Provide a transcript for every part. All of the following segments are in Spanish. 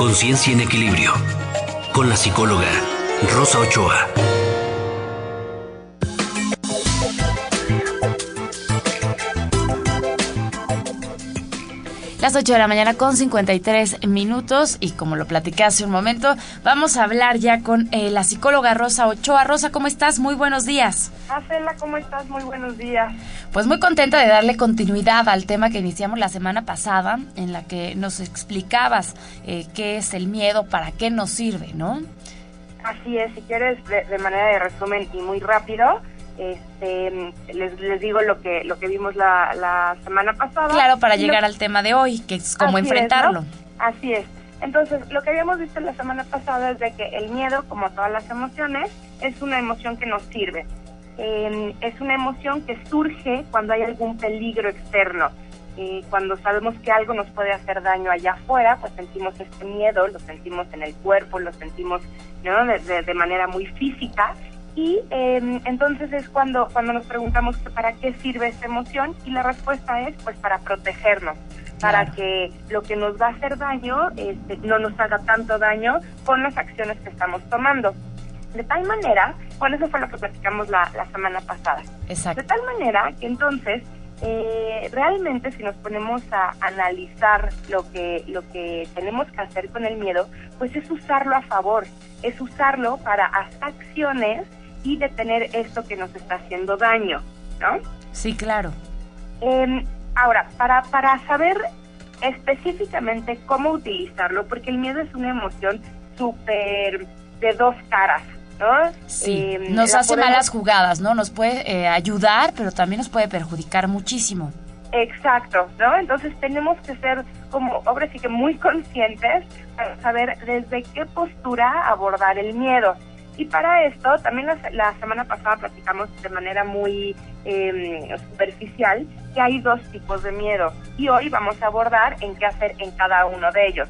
Conciencia en Equilibrio, con la psicóloga Rosa Ochoa. Las 8 de la mañana con 53 minutos y como lo platiqué hace un momento, vamos a hablar ya con la psicóloga Rosa Ochoa. Rosa, ¿cómo estás? Muy buenos días. Cela, ¿cómo estás? Muy buenos días. Pues muy contenta de darle continuidad al tema que iniciamos la semana pasada, en la que nos explicabas qué es el miedo, para qué nos sirve, ¿no? Así es, si quieres, de manera de resumen y muy rápido, les digo lo que vimos la semana pasada. Claro, para llegar al tema de hoy, que es cómo enfrentarlo. ¿No? Así es. Entonces, lo que habíamos visto la semana pasada es de que el miedo, como todas las emociones, es una emoción que nos sirve. Es una emoción que surge cuando hay algún peligro externo. Cuando sabemos que algo nos puede hacer daño allá afuera, pues sentimos este miedo, lo sentimos en el cuerpo, lo sentimos, ¿no?, de manera muy física. Y entonces es cuando nos preguntamos para qué sirve esta emoción, y la respuesta es pues para protegernos, para que lo que nos va a hacer daño no nos haga tanto daño con las acciones que estamos tomando. De tal manera, bueno, eso fue lo que platicamos la semana pasada. Exacto. De tal manera que entonces realmente si nos ponemos a analizar lo que tenemos que hacer con el miedo, pues es usarlo a favor, es usarlo para hacer acciones y detener esto que nos está haciendo daño, ¿no? Sí, claro. Ahora, para saber específicamente cómo utilizarlo, porque el miedo es una emoción súper de dos caras, ¿no? Sí, nos hace malas jugadas, ¿no? Nos puede ayudar, pero también nos puede perjudicar muchísimo. Exacto, ¿no? Entonces tenemos que ser como, ahora sí que muy conscientes para saber desde qué postura abordar el miedo. Y para esto, también la semana pasada platicamos de manera muy superficial que hay dos tipos de miedo. Y hoy vamos a abordar en qué hacer en cada uno de ellos.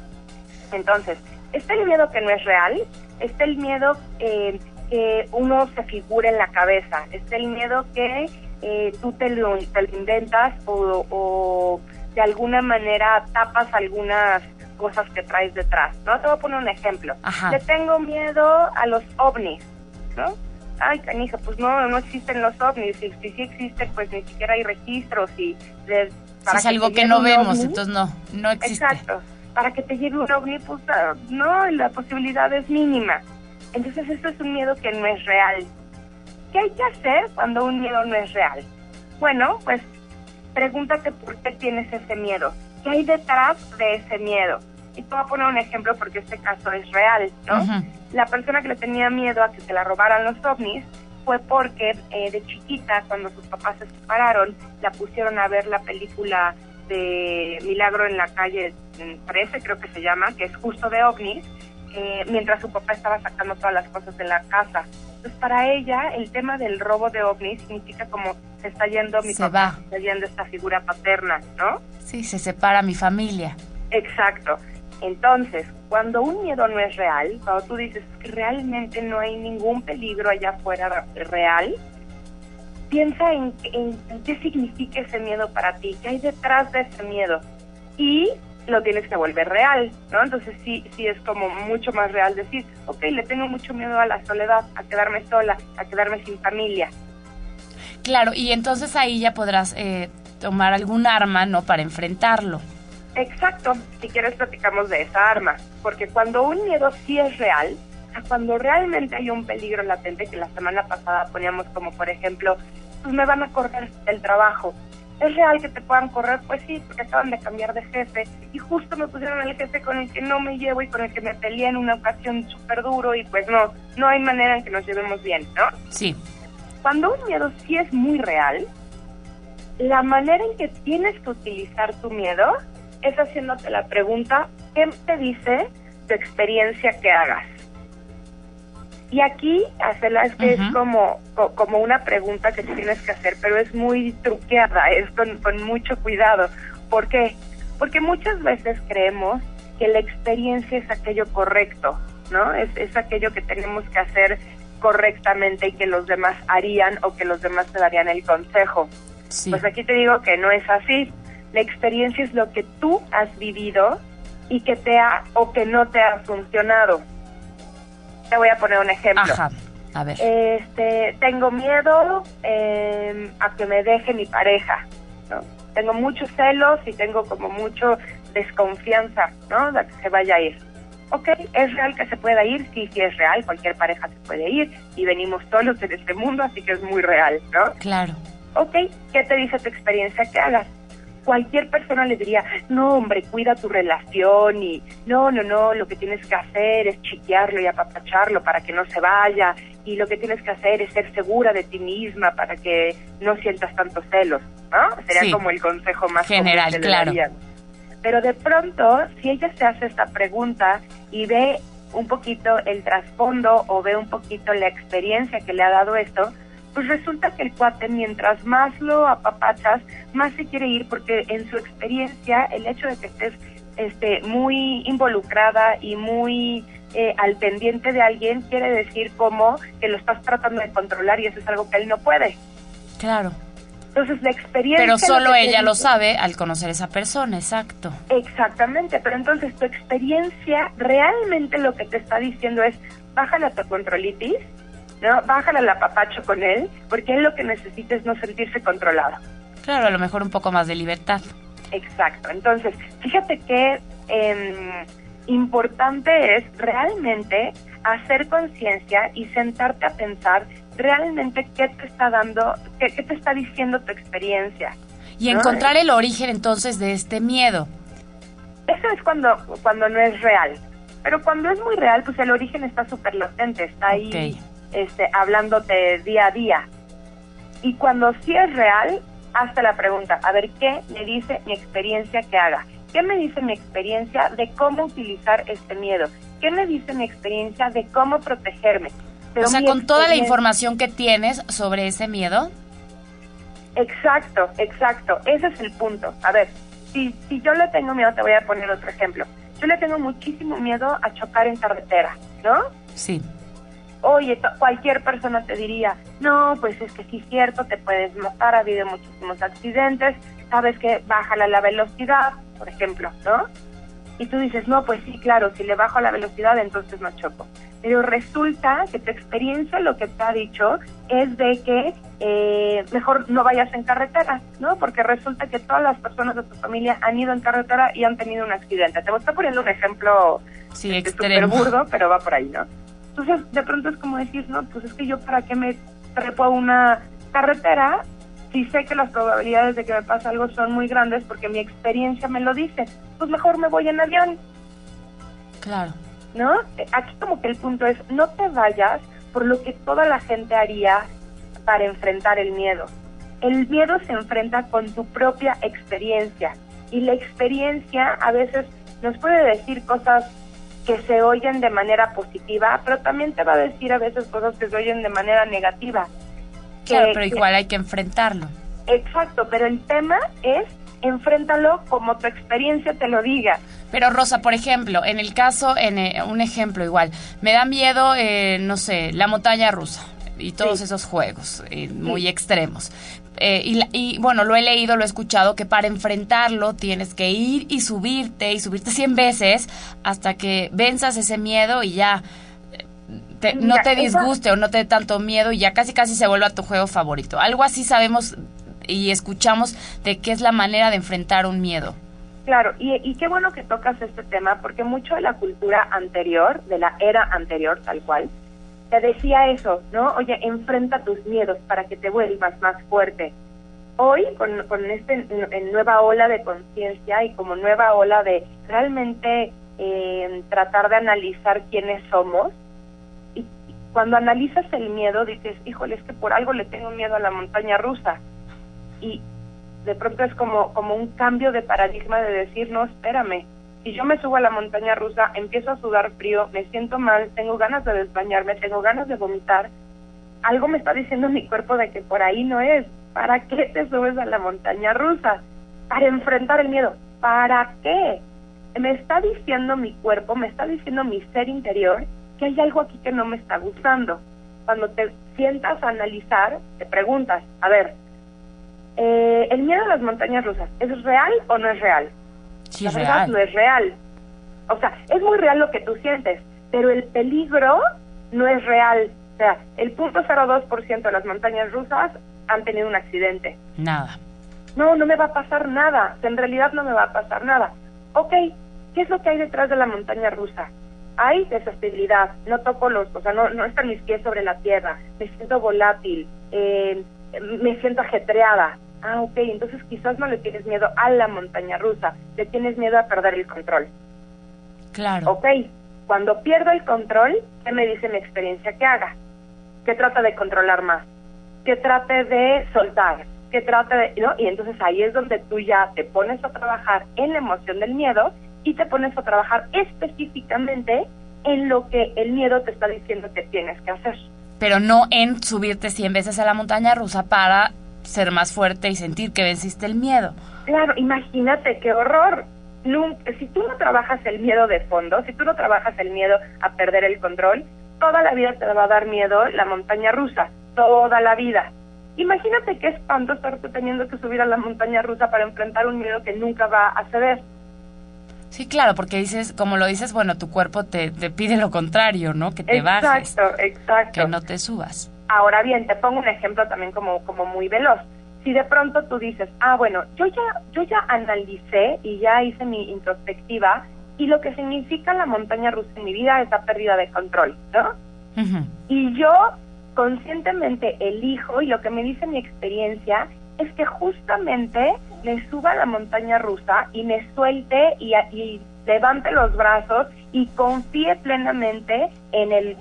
Entonces, está el miedo que no es real, está el miedo que uno se figura en la cabeza, está el miedo que tú te lo inventas o de alguna manera tapas algunas cosas que traes detrás, ¿no? Te voy a poner un ejemplo. Ajá. Le tengo miedo a los ovnis, ¿no? Ay, canija, pues no existen los ovnis, si sí existen, pues ni siquiera hay registros y si es algo que no vemos, ovni, entonces no existe. Exacto. Para que te lleve un ovni, pues no, la posibilidad es mínima. Entonces esto es un miedo que no es real. ¿Qué hay que hacer cuando un miedo no es real? Bueno, pues pregúntate por qué tienes ese miedo. ¿Qué hay detrás de ese miedo? Y te voy a poner un ejemplo porque este caso es real, ¿no? Uh-huh. La persona que le tenía miedo a que se la robaran los ovnis fue porque de chiquita, cuando sus papás se separaron, la pusieron a ver la película de Milagro en la calle 13, creo que se llama, que es justo de ovnis, mientras su papá estaba sacando todas las cosas de la casa. Entonces, para ella, el tema del robo de ovnis significa como se está yendo mi papá, se está yendo esta figura paterna, ¿no? Sí, se separa mi familia. Exacto. Entonces, cuando un miedo no es real, cuando tú dices que realmente no hay ningún peligro allá afuera real, piensa en qué significa ese miedo para ti, qué hay detrás de ese miedo, y lo tienes que volver real, ¿no? Entonces sí es como mucho más real decir, ok, le tengo mucho miedo a la soledad, a quedarme sola, a quedarme sin familia. Claro, y entonces ahí ya podrás tomar algún arma, ¿no?, para enfrentarlo. Exacto, si quieres platicamos de esa arma, porque cuando un miedo sí es real, cuando realmente hay un peligro latente, que la semana pasada poníamos como por ejemplo, pues me van a correr del trabajo. ¿Es real que te puedan correr? Pues sí, porque acaban de cambiar de jefe y justo me pusieron al jefe con el que no me llevo y con el que me peleé en una ocasión súper duro y pues no hay manera en que nos llevemos bien, ¿no? Sí. Cuando un miedo sí es muy real, la manera en que tienes que utilizar tu miedo es haciéndote la pregunta, ¿qué te dice tu experiencia que hagas? Y aquí, hacerla es que es como una pregunta que tienes que hacer, pero es muy truqueada, es con mucho cuidado. ¿Por qué? Porque muchas veces creemos que la experiencia es aquello correcto, ¿no? Es aquello que tenemos que hacer correctamente y que los demás harían o que los demás te darían el consejo. Sí. Pues aquí te digo que no es así. La experiencia es lo que tú has vivido y que te ha o que no te ha funcionado. Te voy a poner un ejemplo. Ajá, a ver. Tengo miedo a que me deje mi pareja, ¿no? Tengo muchos celos y tengo como mucho desconfianza, ¿no? De que se vaya a ir. Ok, ¿es real que se pueda ir? Sí, sí es real, cualquier pareja se puede ir y venimos solos en este mundo, así que es muy real, ¿no? Claro. Ok, ¿qué te dice tu experiencia que hagas? Cualquier persona le diría, no hombre, cuida tu relación y no, lo que tienes que hacer es chiquearlo y apapacharlo para que no se vaya y lo que tienes que hacer es ser segura de ti misma para que no sientas tantos celos, ¿no? Sería sí, como el consejo más general, claro. Pero de pronto, si ella se hace esta pregunta y ve un poquito el trasfondo o ve un poquito la experiencia que le ha dado esto, pues resulta que el cuate, mientras más lo apapachas, más se quiere ir, porque en su experiencia, el hecho de que estés muy involucrada y muy al pendiente de alguien, quiere decir como que lo estás tratando de controlar y eso es algo que él no puede. Claro. Entonces la experiencia... Pero solo ella lo sabe al conocer a esa persona, exacto. Exactamente, pero entonces tu experiencia realmente lo que te está diciendo es, bájale a tu controlitis, ¿no? Bájale al apapacho con él, porque él lo que necesita es no sentirse controlado. Claro, a lo mejor un poco más de libertad. Exacto, entonces, fíjate que importante es realmente hacer conciencia y sentarte a pensar realmente qué te está dando, qué te está diciendo tu experiencia. Y ¿no? encontrar el origen entonces de este miedo. Eso es cuando no es real. Pero cuando es muy real, pues el origen está súper latente, está ahí hablándote día a día. Y cuando sí es real, hazte la pregunta, a ver, ¿qué me dice mi experiencia que haga? ¿Qué me dice mi experiencia de cómo utilizar este miedo? ¿Qué me dice mi experiencia de cómo protegerme? Pero o sea, con toda la información que tienes sobre ese miedo. Exacto. Ese es el punto. A ver, si yo le tengo miedo, te voy a poner otro ejemplo. Yo le tengo muchísimo miedo a chocar en carretera, ¿no? Sí. Oye, cualquier persona te diría, no, pues es que sí es cierto, te puedes matar, ha habido muchísimos accidentes, sabes que bájala la velocidad, por ejemplo, ¿no? Y tú dices, no, pues sí, claro, si le bajo la velocidad, entonces no choco. Pero resulta que tu experiencia lo que te ha dicho es de que mejor no vayas en carretera, ¿no? Porque resulta que todas las personas de tu familia han ido en carretera y han tenido un accidente. Te voy a estar poniendo un ejemplo súper burdo, pero va por ahí, ¿no? Entonces, de pronto es como decir, no, pues es que yo para qué me trepo a una carretera si sé que las probabilidades de que me pase algo son muy grandes porque mi experiencia me lo dice. Pues mejor me voy en avión. Claro. ¿No? Aquí como que el punto es, no te vayas por lo que toda la gente haría para enfrentar el miedo. El miedo se enfrenta con tu propia experiencia y la experiencia a veces nos puede decir cosas que se oyen de manera positiva, pero también te va a decir a veces cosas que se oyen de manera negativa. Claro, pero igual hay que enfrentarlo. Exacto, pero el tema es enfréntalo como tu experiencia te lo diga. Pero Rosa, por ejemplo, en el caso, un ejemplo igual, me da miedo, no sé, la montaña rusa y todos esos juegos muy extremos. Y bueno, lo he leído, lo he escuchado, que para enfrentarlo tienes que ir y subirte 100 veces hasta que venzas ese miedo y ya no te disguste o no te dé tanto miedo y ya casi se vuelva tu juego favorito. Algo así sabemos y escuchamos de qué es la manera de enfrentar un miedo. Claro, y qué bueno que tocas este tema, porque mucho de la cultura anterior, de la era anterior, tal cual, te decía eso, ¿no? Oye, enfrenta tus miedos para que te vuelvas más fuerte. Hoy, con nueva ola de conciencia y como nueva ola de realmente tratar de analizar quiénes somos, y cuando analizas el miedo dices, híjole, es que por algo le tengo miedo a la montaña rusa. Y de pronto es como un cambio de paradigma de decir, no, espérame, si yo me subo a la montaña rusa, empiezo a sudar frío, me siento mal, tengo ganas de desbañarme, tengo ganas de vomitar, algo me está diciendo mi cuerpo de que por ahí no es. ¿Para qué te subes a la montaña rusa? Para enfrentar el miedo. ¿Para qué? Me está diciendo mi cuerpo, me está diciendo mi ser interior que hay algo aquí que no me está gustando. Cuando te sientas a analizar, te preguntas, a ver, el miedo a las montañas rusas, ¿es real o no es real? Sí, la es verdad real. no es real. O sea, es muy real lo que tú sientes, pero el peligro no es real. O sea, el 0.02% de las montañas rusas han tenido un accidente. Nada. No me va a pasar nada. En realidad no me va a pasar nada. Ok, ¿qué es lo que hay detrás de la montaña rusa? Hay desestabilidad, no toco no están mis pies sobre la tierra, me siento volátil, me siento ajetreada. Ok, entonces quizás no le tienes miedo a la montaña rusa, le tienes miedo a perder el control. Claro. Ok, cuando pierdo el control, ¿qué me dice mi experiencia que haga? Que trate de controlar más, que trate de soltar, que trate de... ¿no? Y entonces ahí es donde tú ya te pones a trabajar en la emoción del miedo y te pones a trabajar específicamente en lo que el miedo te está diciendo que tienes que hacer. Pero no en subirte 100 veces a la montaña rusa para ser más fuerte y sentir que venciste el miedo. Claro, imagínate qué horror. Si tú no trabajas el miedo de fondo, si tú no trabajas el miedo a perder el control, toda la vida te va a dar miedo la montaña rusa, toda la vida. Imagínate qué espanto estar teniendo que subir a la montaña rusa para enfrentar un miedo que nunca va a ceder. Sí, claro, porque dices, como lo dices, bueno, tu cuerpo te pide lo contrario, ¿no? Que te bajes. Exacto. Que no te subas. Ahora bien, te pongo un ejemplo también como muy veloz. Si de pronto tú dices, bueno, yo ya analicé y ya hice mi introspectiva y lo que significa la montaña rusa en mi vida es la pérdida de control, ¿no? Uh-huh. Y yo conscientemente elijo, y lo que me dice mi experiencia es que justamente me suba a la montaña rusa y me suelte y levante los brazos y confíe plenamente en el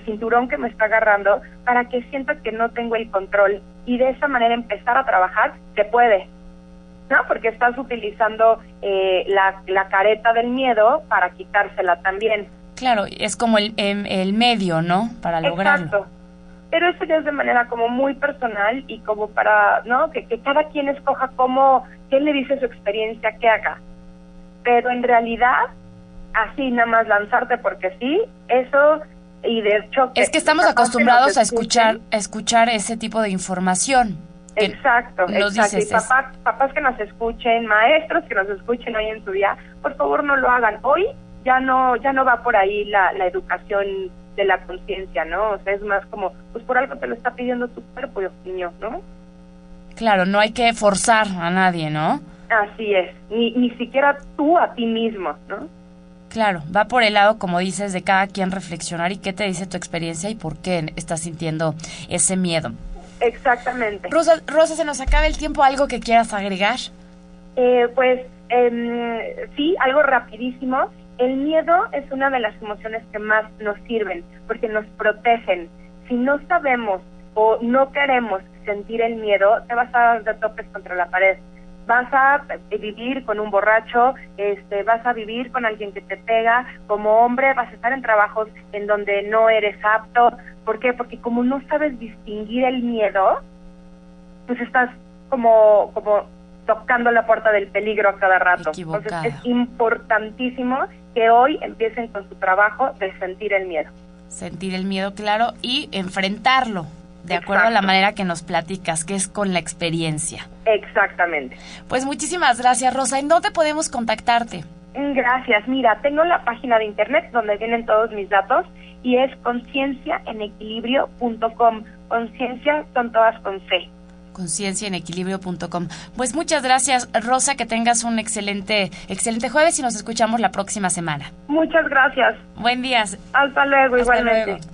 cinturón que me está agarrando para que sienta que no tengo el control y de esa manera empezar a trabajar. Se puede, ¿no? Porque estás utilizando la careta del miedo para quitársela también. Claro, es como el medio, ¿no? Para lograrlo. Exacto. Pero eso ya es de manera como muy personal y como para, ¿no? Que cada quien escoja qué le dice su experiencia que haga. Pero en realidad, así nada más lanzarte porque sí, eso, y de hecho... Es que estamos acostumbrados a escuchar ese tipo de información. Exacto. Dices, y papás que nos escuchen, maestros que nos escuchen hoy en su día, por favor no lo hagan. Hoy ya no va por ahí la educación de la conciencia, ¿no? O sea, es más como, pues por algo te lo está pidiendo tu cuerpo, niño, ¿no? Claro, no hay que forzar a nadie, ¿no? Así es, ni siquiera tú a ti mismo, ¿no? Claro, va por el lado, como dices, de cada quien reflexionar y qué te dice tu experiencia y por qué estás sintiendo ese miedo. Exactamente. Rosa, se nos acaba el tiempo, ¿algo que quieras agregar? Sí, algo rapidísimo. El miedo es una de las emociones que más nos sirven, porque nos protegen. Si no sabemos o no queremos sentir el miedo, te vas a dar de topes contra la pared. Vas a vivir con un borracho, vas a vivir con alguien que te pega, como hombre vas a estar en trabajos en donde no eres apto. ¿Por qué? Porque como no sabes distinguir el miedo, pues estás como tocando la puerta del peligro a cada rato. Equivocado. Entonces es importantísimo que hoy empiecen con su trabajo de sentir el miedo. Sentir el miedo, claro, y enfrentarlo, de Exacto. acuerdo a la manera que nos platicas, que es con la experiencia. Exactamente. Pues muchísimas gracias, Rosa. ¿En dónde podemos contactarte? Gracias. Mira, tengo la página de internet donde vienen todos mis datos y es concienciaenequilibrio.com. Conciencia son todas con C. Concienciaenequilibrio.com. Pues muchas gracias, Rosa, que tengas un excelente jueves y nos escuchamos la próxima semana. Muchas gracias. Buen día. Hasta luego, Hasta igualmente. luego.